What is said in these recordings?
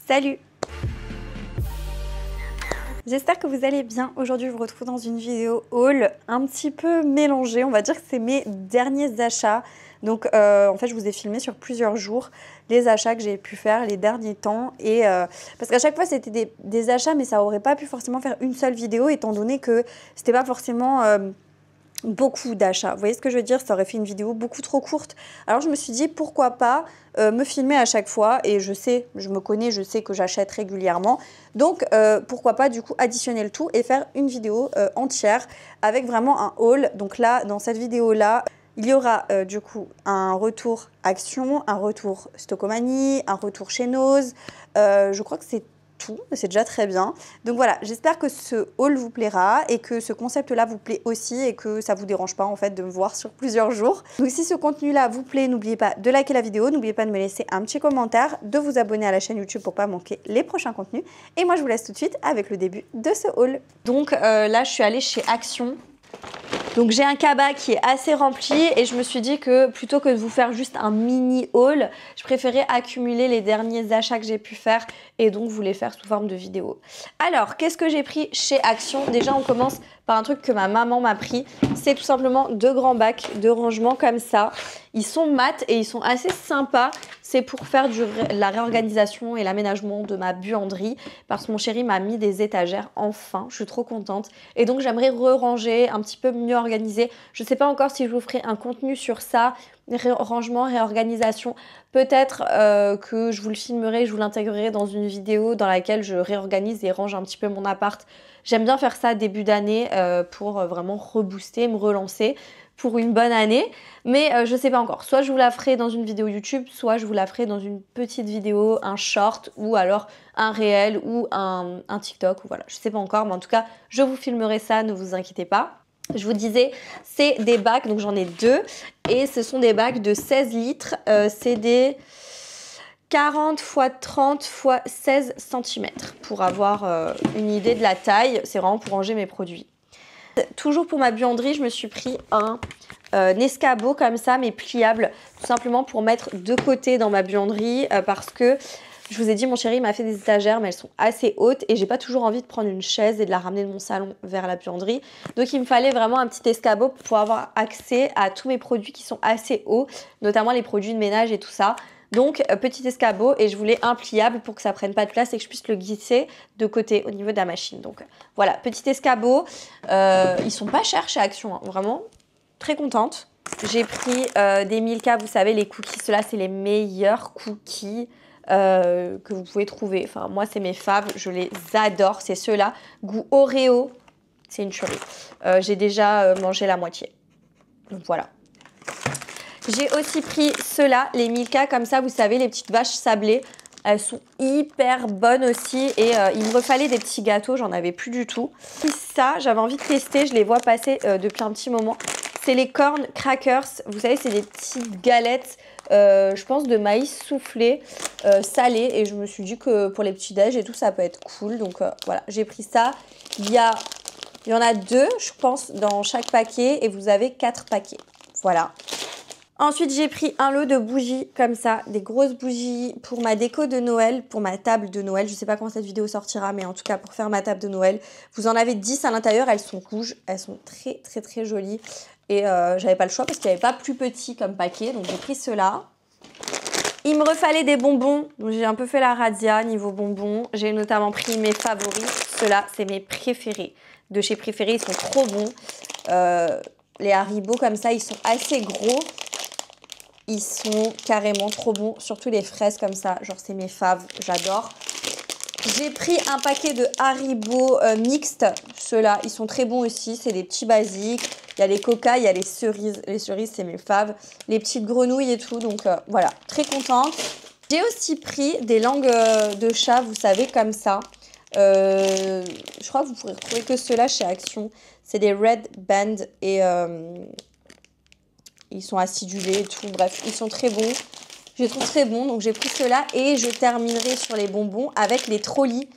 Salut! J'espère que vous allez bien. Aujourd'hui, je vous retrouve dans une vidéo haul un petit peu mélangée. On va dire que c'est mes derniers achats. Donc, en fait, je vous ai filmé sur plusieurs jours les achats que j'ai pu faire les derniers temps. Et parce qu'à chaque fois, c'était des achats, mais ça aurait pas pu forcément faire une seule vidéo, étant donné que c'était pas forcément beaucoup d'achats. Vous voyez ce que je veux dire? Ça aurait fait une vidéo beaucoup trop courte. Alors, je me suis dit, pourquoi pas me filmer à chaque fois. Et je sais, je me connais, je sais que j'achète régulièrement. Donc, pourquoi pas du coup additionner le tout et faire une vidéo entière avec vraiment un haul. Donc là, dans cette vidéo-là, il y aura du coup un retour Action, un retour Stockomanie, un retour chez Nose. Je crois que c'est tout, c'est déjà très bien. Donc voilà, j'espère que ce haul vous plaira et que ce concept-là vous plaît aussi et que ça vous dérange pas en fait de me voir sur plusieurs jours. Donc si ce contenu-là vous plaît, n'oubliez pas de liker la vidéo, n'oubliez pas de me laisser un petit commentaire, de vous abonner à la chaîne YouTube pour pas manquer les prochains contenus. Et moi je vous laisse tout de suite avec le début de ce haul. Donc là je suis allée chez Action. Donc j'ai un cabas qui est assez rempli et je me suis dit que plutôt que de vous faire juste un mini haul, je préférais accumuler les derniers achats que j'ai pu faire et donc vous les faire sous forme de vidéo. Alors, qu'est-ce que j'ai pris chez Action? Déjà, on commence par un truc que ma maman m'a pris. C'est tout simplement deux grands bacs de rangement comme ça. Ils sont mat et ils sont assez sympas. C'est pour faire la réorganisation et l'aménagement de ma buanderie parce que mon chéri m'a mis des étagères enfin. Je suis trop contente. Et donc, j'aimerais re-ranger, un petit peu mieux organiser. Je ne sais pas encore si je vous ferai un contenu sur ça. Rangement, réorganisation. Peut-être que je vous le filmerai, je vous l'intégrerai dans une vidéo dans laquelle je réorganise et range un petit peu mon appart. J'aime bien faire ça début d'année pour vraiment rebooster, me relancer pour une bonne année. Mais je sais pas encore. Soit je vous la ferai dans une vidéo YouTube, soit je vous la ferai dans une petite vidéo, un short ou alors un réel ou un TikTok. Ou voilà, je sais pas encore. Mais en tout cas, je vous filmerai ça, ne vous inquiétez pas. Je vous disais, c'est des bacs, donc j'en ai deux. Et ce sont des bacs de 16 litres. C'est des 40 x 30 x 16 cm pour avoir une idée de la taille. C'est vraiment pour ranger mes produits. Toujours pour ma buanderie, je me suis pris un escabeau comme ça, mais pliable. Tout simplement pour mettre de côté dans ma buanderie parce que je vous ai dit, mon chéri m'a fait des étagères, mais elles sont assez hautes et j'ai pas toujours envie de prendre une chaise et de la ramener de mon salon vers la buanderie. Donc il me fallait vraiment un petit escabeau pour pouvoir avoir accès à tous mes produits qui sont assez hauts, notamment les produits de ménage et tout ça. Donc petit escabeau et je voulais un pliable pour que ça prenne pas de place et que je puisse le glisser de côté au niveau de la machine. Donc voilà, petit escabeau. Ils sont pas chers chez Action, hein, vraiment très contente. J'ai pris des Milka, vous savez les cookies, ceux-là c'est les meilleurs cookies que vous pouvez trouver. Enfin, moi, c'est mes faves. Je les adore. C'est ceux-là. Goût Oreo. C'est une tuerie. J'ai déjà mangé la moitié. Donc, voilà. J'ai aussi pris ceux-là, les Milka, comme ça, vous savez, les petites vaches sablées. Elles sont hyper bonnes aussi. Et il me refallait des petits gâteaux. J'en avais plus du tout. Et ça, j'avais envie de tester. Je les vois passer depuis un petit moment. C'est les Corn Crackers. Vous savez, c'est des petites galettes. Je pense de maïs soufflé, salé, et je me suis dit que pour les petits déj et tout ça peut être cool, donc voilà, j'ai pris ça. Il y en a deux je pense dans chaque paquet et vous avez 4 paquets, voilà. Ensuite j'ai pris un lot de bougies comme ça, des grosses bougies pour ma déco de Noël, pour ma table de Noël. Je sais pas quand cette vidéo sortira, mais en tout cas pour faire ma table de Noël. Vous en avez 10 à l'intérieur, elles sont rouges, elles sont très très très jolies. Et j'avais pas le choix parce qu'il n'y avait pas plus petit comme paquet, donc j'ai pris ceux-là. Il me refallait des bonbons, donc j'ai un peu fait la razzia niveau bonbons. J'ai notamment pris mes favoris, ceux-là c'est mes préférés. De chez Préférés, ils sont trop bons. Les Haribo comme ça, ils sont assez gros. Ils sont carrément trop bons, surtout les fraises comme ça, genre c'est mes faves, j'adore. J'ai pris un paquet de Haribo mixtes, ceux-là, ils sont très bons aussi, c'est des petits basiques. Il y a les coca, il y a les cerises c'est mes faves, les petites grenouilles et tout, donc voilà, très contente. J'ai aussi pris des langues de chat, vous savez, comme ça. Je crois que vous pourrez retrouver que ceux-là chez Action. C'est des Red Band et ils sont acidulés et tout, bref, ils sont très bons. Je les trouve très bons, donc j'ai pris ceux-là et je terminerai sur les bonbons avec les trollis.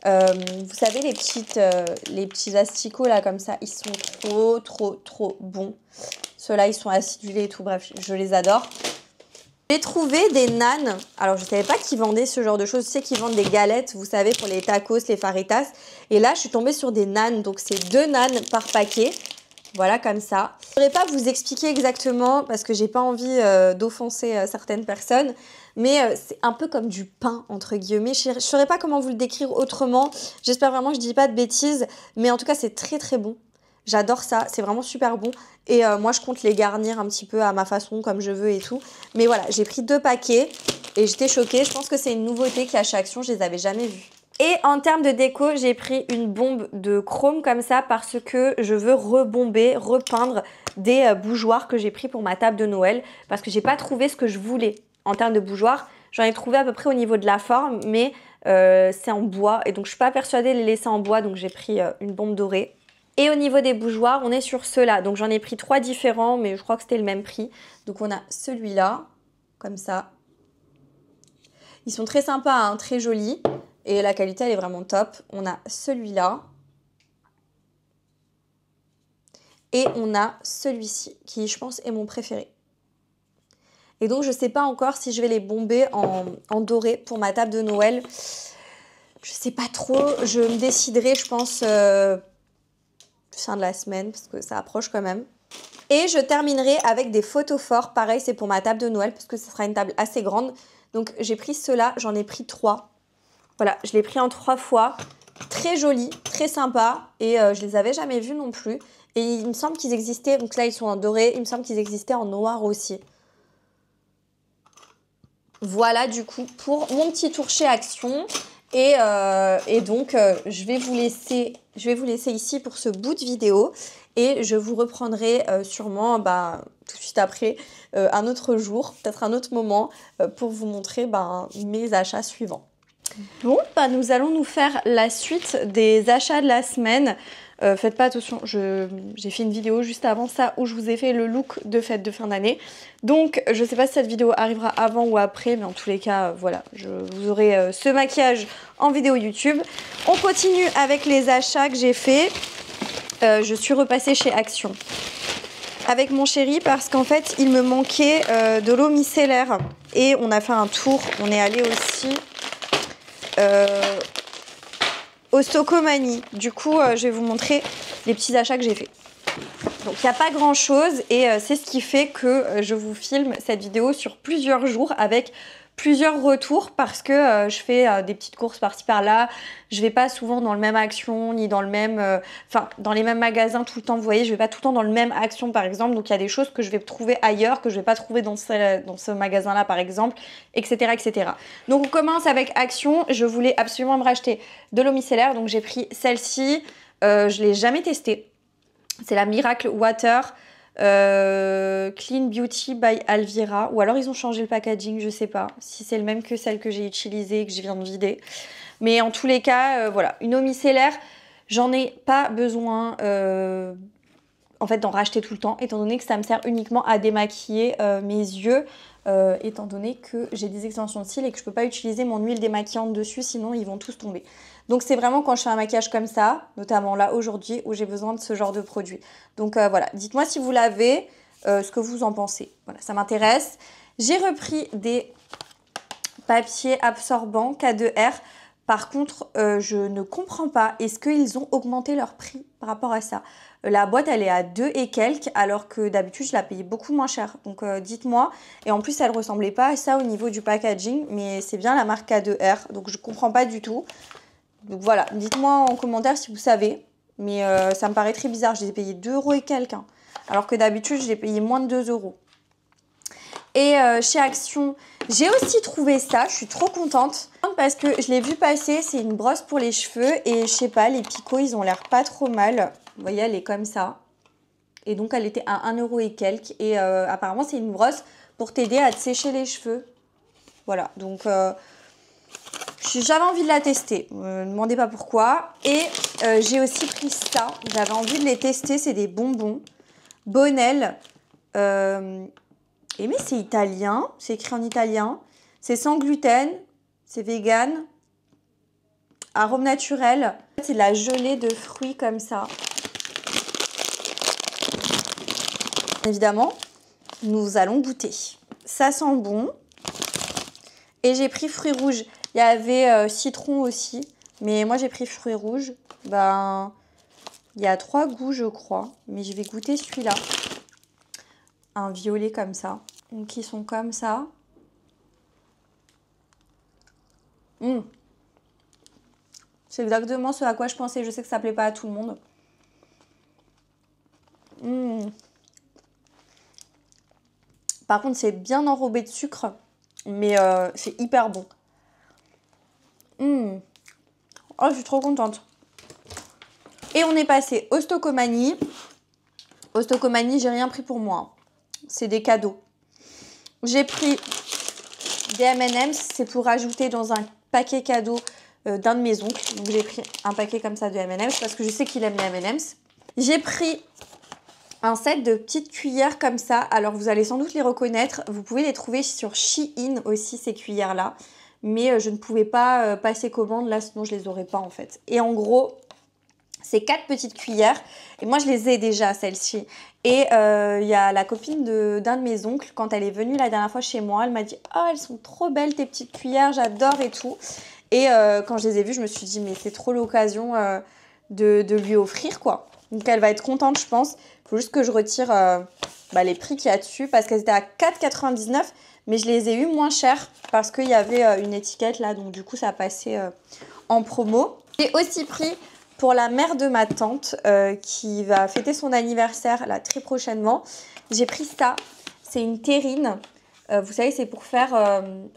Vous savez, les petits asticots là comme ça, ils sont trop bons. Ceux-là, ils sont acidulés et tout, bref, je les adore. J'ai trouvé des nanes. Alors, je ne savais pas qu'ils vendaient ce genre de choses. Je sais qu'ils vendent des galettes, vous savez, pour les tacos, les fajitas. Et là, je suis tombée sur des nanes. Donc, c'est 2 nanes par paquet. Voilà, comme ça. Je ne pourrais pas vous expliquer exactement parce que j'ai pas envie d'offenser certaines personnes. Mais c'est un peu comme du pain, entre guillemets. Je ne saurais pas comment vous le décrire autrement. J'espère vraiment que je ne dis pas de bêtises. Mais en tout cas, c'est très très bon. J'adore ça, c'est vraiment super bon. Et moi, je compte les garnir un petit peu à ma façon, comme je veux et tout. Mais voilà, j'ai pris 2 paquets et j'étais choquée. Je pense que c'est une nouveauté qu'il y a chez Action, je les avais jamais vus. Et en termes de déco, j'ai pris une bombe de chrome comme ça parce que je veux rebomber, repeindre des bougeoirs que j'ai pris pour ma table de Noël. Parce que j'ai pas trouvé ce que je voulais en termes de bougeoirs. J'en ai trouvé à peu près au niveau de la forme, mais c'est en bois. Et donc, je suis pas persuadée de les laisser en bois, donc j'ai pris une bombe dorée. Et au niveau des bougeoirs, on est sur ceux-là. Donc j'en ai pris 3 différents, mais je crois que c'était le même prix. Donc on a celui-là, comme ça. Ils sont très sympas, hein, très jolis. Et la qualité, elle est vraiment top. On a celui-là. Et on a celui-ci, qui je pense est mon préféré. Et donc je ne sais pas encore si je vais les bomber en doré pour ma table de Noël. Je ne sais pas trop. Je me déciderai, je pense... fin de la semaine parce que ça approche quand même. Et je terminerai avec des photos forts. Pareil, c'est pour ma table de Noël parce que ce sera une table assez grande. Donc j'ai pris ceux-là, j'en ai pris 3. Voilà, je l'ai pris en 3 fois. Très joli, très sympa. Et je les avais jamais vus non plus. Et il me semble qu'ils existaient, donc là ils sont en doré, il me semble qu'ils existaient en noir aussi. Voilà du coup pour mon petit tour chez Action. Et donc, je vais vous laisser ici pour ce bout de vidéo et je vous reprendrai sûrement tout de suite après un autre jour, peut-être un autre moment pour vous montrer mes achats suivants. Bon, nous allons nous faire la suite des achats de la semaine. Faites pas attention, j'ai fait une vidéo juste avant ça où je vous ai fait le look de fête de fin d'année. Donc je sais pas si cette vidéo arrivera avant ou après, mais en tous les cas, voilà, vous aurez ce maquillage en vidéo YouTube. On continue avec les achats que j'ai fait. Je suis repassée chez Action avec mon chéri parce qu'en fait, il me manquait de l'eau micellaire. Et on a fait un tour, on est allé aussi... au Socomani. Du coup, je vais vous montrer les petits achats que j'ai fait. Donc, il n'y a pas grand chose et c'est ce qui fait que je vous filme cette vidéo sur plusieurs jours avec plusieurs retours parce que je fais des petites courses par-ci par-là. Je vais pas souvent dans le même Action ni dans le même... dans les mêmes magasins tout le temps. Vous voyez, je vais pas tout le temps dans le même Action par exemple. Donc, il y a des choses que je vais trouver ailleurs que je vais pas trouver dans ce magasin-là par exemple, etc., etc. Donc, on commence avec Action. Je voulais absolument me racheter de l'eau micellaire. Donc, j'ai pris celle-ci. Je l'ai jamais testée. C'est la Miracle Water Clean Beauty by Alvira. Ou alors ils ont changé le packaging, je sais pas. Si c'est le même que celle que j'ai utilisée et que je viens de vider. Mais en tous les cas, voilà. Une eau micellaire, j'en ai pas besoin en fait d'en racheter tout le temps. Étant donné que ça me sert uniquement à démaquiller mes yeux. Étant donné que j'ai des extensions de cils et que je peux pas utiliser mon huile démaquillante dessus. Sinon ils vont tous tomber. Donc c'est vraiment quand je fais un maquillage comme ça, notamment là aujourd'hui, où j'ai besoin de ce genre de produit. Donc voilà, dites-moi si vous l'avez, ce que vous en pensez. Voilà, ça m'intéresse. J'ai repris des papiers absorbants K2R. Par contre, je ne comprends pas. Est-ce qu'ils ont augmenté leur prix par rapport à ça? La boîte, elle est à 2 et quelques, alors que d'habitude, je la payais beaucoup moins cher. Donc, dites-moi. Et en plus, elle ne ressemblait pas à ça au niveau du packaging, mais c'est bien la marque K2R. Donc, je ne comprends pas du tout. Donc voilà, dites-moi en commentaire si vous savez. Mais ça me paraît très bizarre. Je les ai payés 2 € et quelques. Hein, alors que d'habitude, je les payais moins de 2 €. Et chez Action, j'ai aussi trouvé ça. Je suis trop contente. Parce que je l'ai vu passer. C'est une brosse pour les cheveux. Et je sais pas, les picots, ils ont l'air pas trop mal. Vous voyez, elle est comme ça. Et donc, elle était à 1 € et quelques. Et apparemment, c'est une brosse pour t'aider à te sécher les cheveux. Voilà, donc... j'avais envie de la tester, ne me demandez pas pourquoi. Et j'ai aussi pris ça, j'avais envie de les tester, c'est des bonbons Bonnel. Mais c'est italien, c'est écrit en italien. C'est sans gluten, c'est vegan, arôme naturel. C'est de la gelée de fruits comme ça. Évidemment, nous allons goûter. ça sent bon. Et j'ai pris fruits rouges. Il y avait citron aussi. Mais moi, j'ai pris fruits rouges. Ben, il y a 3 goûts, je crois. Mais je vais goûter celui-là. Un violet comme ça. Donc, ils sont comme ça. Mmh. C'est exactement ce à quoi je pensais. Je sais que ça plaît pas à tout le monde. Mmh. Par contre, c'est bien enrobé de sucre. Mais c'est hyper bon. Mmh. Oh, je suis trop contente. Et on est passé au Stocomanie. Au Stocomanie, j'ai rien pris pour moi. C'est des cadeaux. J'ai pris des M&M's. C'est pour ajouter dans un paquet cadeau d'un de mes oncles. Donc j'ai pris un paquet comme ça de M&M's parce que je sais qu'il aime les M&M's. J'ai pris un set de petites cuillères comme ça. Alors vous allez sans doute les reconnaître. Vous pouvez les trouver sur Shein aussi, ces cuillères-là. Mais je ne pouvais pas passer commande là, sinon je les aurais pas en fait. Et en gros, c'est 4 petites cuillères. Et moi, je les ai déjà, celles-ci. Et il y a la copine d'un de mes oncles, quand elle est venue la dernière fois chez moi, elle m'a dit « Oh, elles sont trop belles tes petites cuillères, j'adore et tout. » Et quand je les ai vues, je me suis dit « Mais c'est trop l'occasion de lui offrir, quoi. » Donc, elle va être contente, je pense. Il faut juste que je retire les prix qu'il y a dessus, parce qu'elles étaient à 4,99 €. Mais je les ai eues moins chères, parce qu'il y avait une étiquette là. Donc, du coup, ça a passé en promo. J'ai aussi pris... pour la mère de ma tante qui va fêter son anniversaire là très prochainement, j'ai pris ça. C'est une terrine. Vous savez, c'est pour faire...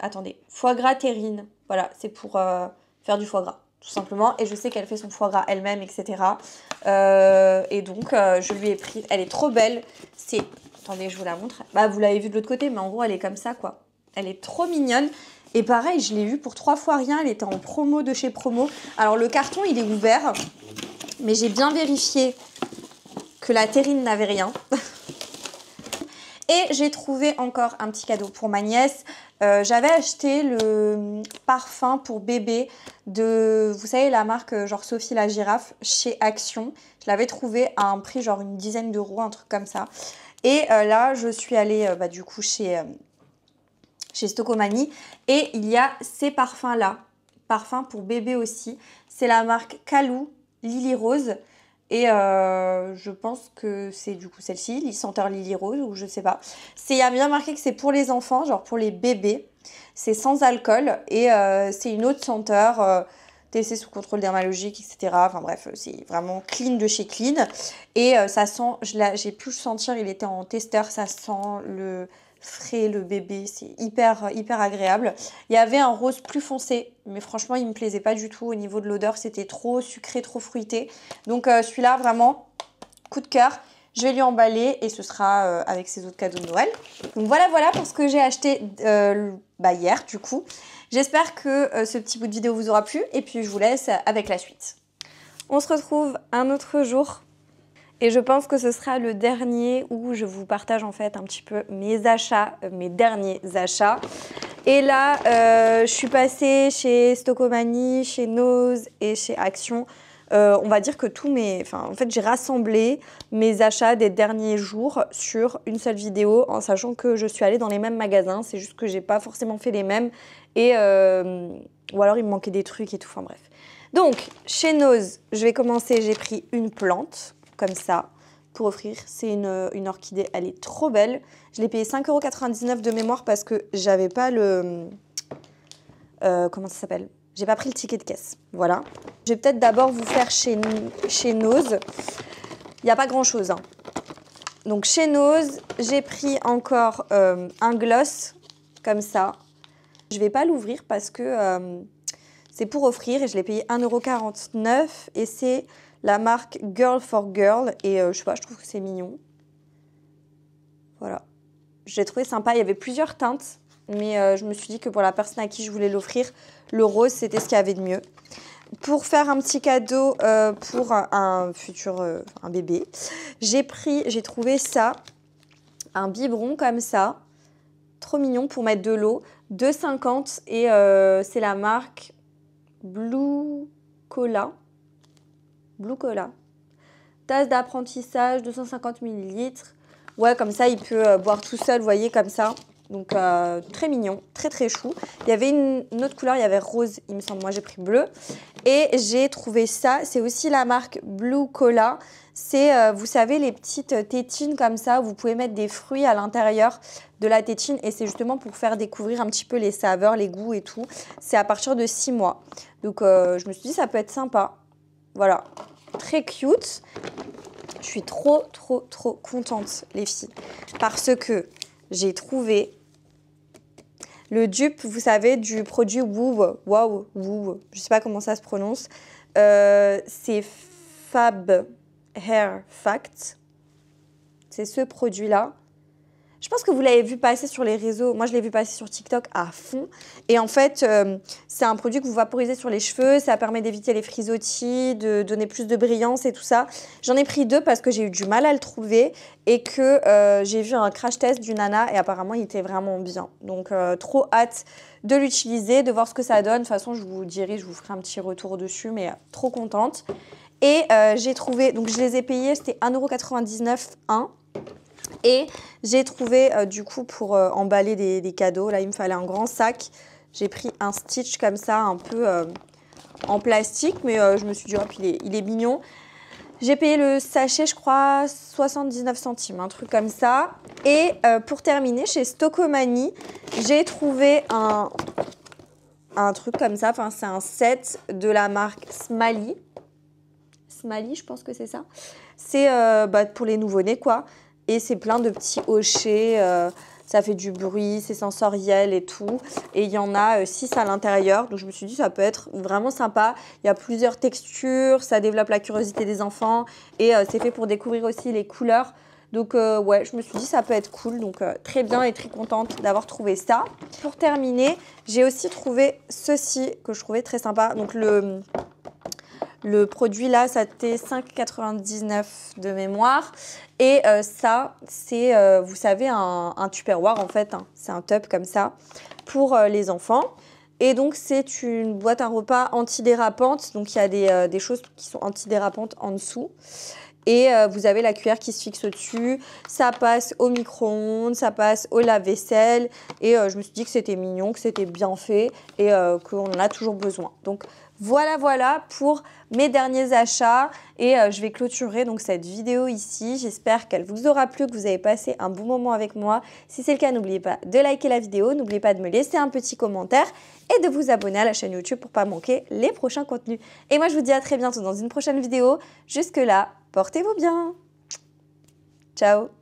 attendez, foie gras terrine. Voilà, c'est pour faire du foie gras, tout simplement. Et je sais qu'elle fait son foie gras elle-même, etc. Et donc, je lui ai pris... Elle est trop belle. C'est... Attendez, je vous la montre. Bah, vous l'avez vue de l'autre côté, mais en gros, elle est comme ça, quoi. Elle est trop mignonne. Et pareil, je l'ai eu pour 3 fois rien. Elle était en promo de chez Promo. Alors, le carton, il est ouvert. Mais j'ai bien vérifié que la terrine n'avait rien. Et j'ai trouvé encore un petit cadeau pour ma nièce. J'avais acheté le parfum pour bébé de, vous savez, la marque genre Sophie la girafe chez Action. Je l'avais trouvé à un prix genre une dizaine d'euros, un truc comme ça. Et là, je suis allée du coup chez Stocomanie. Et il y a ces parfums-là. Parfums pour bébé aussi. C'est la marque Calou Lily Rose. Et je pense que c'est du coup celle-ci, senteur Lily Rose, ou je sais pas. Il y a bien marqué que c'est pour les enfants, genre pour les bébés. C'est sans alcool. Et c'est une autre senteur testée sous contrôle dermatologique, etc. Enfin bref, c'est vraiment clean de chez Clean. Et ça sent, j'ai pu le sentir, il était en testeur, ça sent le frais, le bébé, c'est hyper agréable. Il y avait un rose plus foncé, mais franchement il me plaisait pas du tout au niveau de l'odeur, c'était trop sucré, trop fruité. Donc celui-là vraiment coup de cœur. Je vais lui emballer et ce sera avec ses autres cadeaux de Noël. Donc voilà pour ce que j'ai acheté hier du coup. J'espère que ce petit bout de vidéo vous aura plu et puis je vous laisse avec la suite. On se retrouve un autre jour. Et je pense que ce sera le dernier où je vous partage en fait un petit peu mes achats, mes derniers achats. Et là, je suis passée chez Stocomanie, chez Nose et chez Action. On va dire que en fait, j'ai rassemblé mes achats des derniers jours sur une seule vidéo en sachant que je suis allée dans les mêmes magasins. C'est juste que j'ai pas forcément fait les mêmes et ou alors il me manquait des trucs et tout. Enfin bref. Donc chez Nose, je vais commencer. J'ai pris une plante comme ça pour offrir. C'est une orchidée, elle est trop belle. Je l'ai payée 5,99 € de mémoire parce que j'avais pas le... comment ça s'appelle? J'ai pas pris le ticket de caisse. Voilà. Je vais peut-être d'abord vous faire chez Nose. Il n'y a pas grand-chose. Hein. Donc chez Nose, j'ai pris encore un gloss comme ça. Je vais pas l'ouvrir parce que c'est pour offrir et je l'ai payé 1,49 € et c'est la marque Girl for Girl et je sais pas, je trouve que c'est mignon. Voilà. J'ai trouvé sympa, il y avait plusieurs teintes, mais je me suis dit que pour la personne à qui je voulais l'offrir, le rose, c'était ce qu'il y avait de mieux. Pour faire un petit cadeau pour un futur un bébé, j'ai trouvé ça, un biberon comme ça, trop mignon pour mettre de l'eau, 2,50 € et c'est la marque Blue Cola. Blue Cola. Tasse d'apprentissage, 250 ml. Ouais, comme ça, il peut boire tout seul, vous voyez, comme ça. Donc très mignon, très très chou. Il y avait une autre couleur, il y avait rose, il me semble. Moi j'ai pris bleu. Et j'ai trouvé ça, c'est aussi la marque Blue Cola. C'est, vous savez, les petites tétines comme ça. Vous pouvez mettre des fruits à l'intérieur de la tétine. Et c'est justement pour faire découvrir un petit peu les saveurs, les goûts et tout. C'est à partir de 6 mois. Donc je me suis dit ça peut être sympa. Voilà, très cute. Je suis trop contente les filles. Parce que j'ai trouvé le dupe, vous savez, du produit Woo. Wow, Woo. Je ne sais pas comment ça se prononce. C'est Fab Hair Fact. C'est ce produit-là. Je pense que vous l'avez vu passer sur les réseaux. Moi, je l'ai vu passer sur TikTok à fond. Et en fait, c'est un produit que vous vaporisez sur les cheveux. Ça permet d'éviter les frisottis, de donner plus de brillance et tout ça. J'en ai pris 2 parce que j'ai eu du mal à le trouver et que j'ai vu un crash test du nana et apparemment, il était vraiment bien. Donc, trop hâte de l'utiliser, de voir ce que ça donne. De toute façon, je vous dirai, je vous ferai un petit retour dessus, mais trop contente. Et j'ai trouvé, donc je les ai payés, c'était 1,99 € un. Et j'ai trouvé, du coup, pour emballer des cadeaux, là, il me fallait un grand sac. J'ai pris un Stitch comme ça, un peu en plastique, mais je me suis dit, hop, il est mignon. J'ai payé le sachet, je crois, 79 centimes, un truc comme ça. Et pour terminer, chez Stockomanie, j'ai trouvé un truc comme ça. Enfin, c'est un set de la marque Smally. Smally, je pense que c'est ça. C'est pour les nouveau-nés, quoi. Et c'est plein de petits hochets, ça fait du bruit, c'est sensoriel et tout. Et il y en a 6 à l'intérieur, donc je me suis dit ça peut être vraiment sympa. Il y a plusieurs textures, ça développe la curiosité des enfants et c'est fait pour découvrir aussi les couleurs. Donc ouais, je me suis dit ça peut être cool, donc très bien et très contente d'avoir trouvé ça. Pour terminer, j'ai aussi trouvé ceci que je trouvais très sympa. Donc le produit là, ça c'était 5,99 € de mémoire. Et ça, c'est, vous savez, un Tupperware en fait. Hein. C'est un tub comme ça pour les enfants. Et donc, c'est une boîte à repas antidérapante. Donc, il y a des choses qui sont antidérapantes en dessous. Et vous avez la cuillère qui se fixe au-dessus. Ça passe au micro-ondes, ça passe au lave-vaisselle. Et je me suis dit que c'était mignon, que c'était bien fait et qu'on en a toujours besoin. Donc, voilà pour mes derniers achats et je vais clôturer donc cette vidéo ici. J'espère qu'elle vous aura plu, que vous avez passé un bon moment avec moi. Si c'est le cas, n'oubliez pas de liker la vidéo, n'oubliez pas de me laisser un petit commentaire et de vous abonner à la chaîne YouTube pour ne pas manquer les prochains contenus. Et moi, je vous dis à très bientôt dans une prochaine vidéo. Jusque-là, portez-vous bien. Ciao.